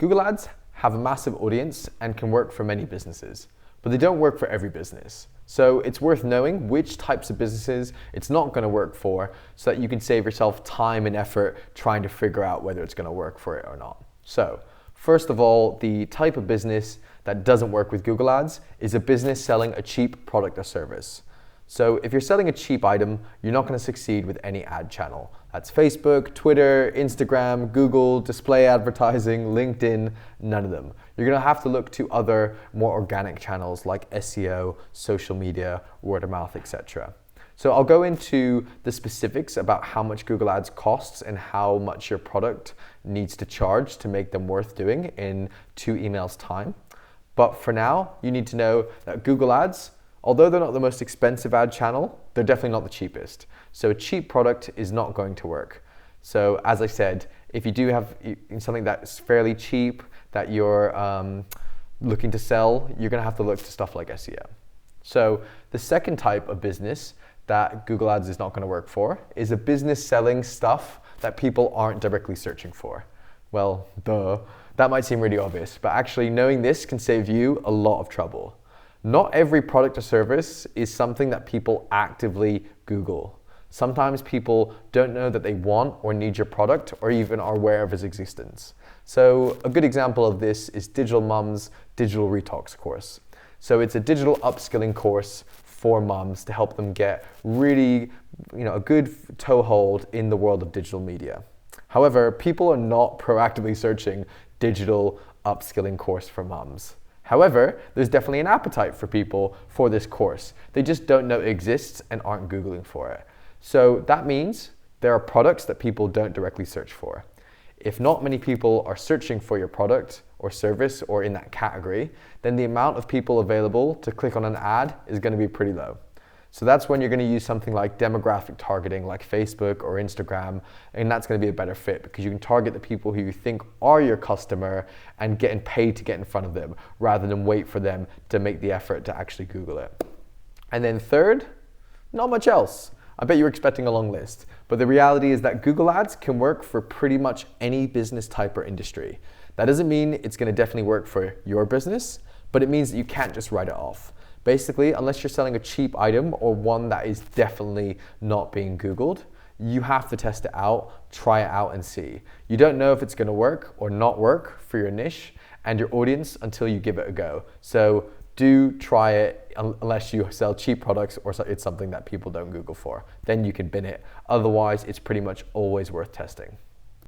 Google Ads have a massive audience and can work for many businesses, but they don't work for every business. So it's worth knowing which types of businesses it's not going to work for so that you can save yourself time and effort trying to figure out whether it's going to work for it or not. So first of all, the type of business that doesn't work with Google Ads is a business selling a cheap product or service. So if you're selling a cheap item, you're not going to succeed with any ad channel. That's Facebook, Twitter, Instagram, Google, display advertising, LinkedIn, none of them. You're going to have to look to other more organic channels like SEO, social media, word of mouth, etc. So I'll go into the specifics about how much Google Ads costs and how much your product needs to charge to make them worth doing in 2 emails time. But for now, you need to know that Google Ads, although they're not the most expensive ad channel, they're definitely not the cheapest. So a cheap product is not going to work. So as I said, if you do have something that's fairly cheap that you're looking to sell, you're gonna have to look to stuff like SEO. So the second type of business that Google Ads is not gonna work for is a business selling stuff that people aren't directly searching for. Well, duh, that might seem really obvious, but actually knowing this can save you a lot of trouble. Not every product or service is something that people actively Google. Sometimes people don't know that they want or need your product or even are aware of its existence. So a good example of this is Digital Mums Digital Retox course. So it's a digital upskilling course for mums to help them get really, a good toehold in the world of digital media. However, people are not proactively searching digital upskilling course for mums. However, there's definitely an appetite for people for this course. They just don't know it exists and aren't Googling for it. So that means there are products that people don't directly search for. If not many people are searching for your product or service or in that category, then the amount of people available to click on an ad is going to be pretty low. So that's when you're going to use something like demographic targeting like Facebook or Instagram, and that's going to be a better fit because you can target the people who you think are your customer and getting paid to get in front of them rather than wait for them to make the effort to actually Google it. And then third, not much else. I bet you're expecting a long list, but the reality is that Google Ads can work for pretty much any business type or industry. That doesn't mean it's going to definitely work for your business, but it means that you can't just write it off. Basically, unless you're selling a cheap item or one that is definitely not being Googled, you have to test it out, try it out and see. You don't know if it's going to work or not work for your niche and your audience until you give it a go. So do try it unless you sell cheap products or it's something that people don't Google for. Then you can bin it. Otherwise, it's pretty much always worth testing.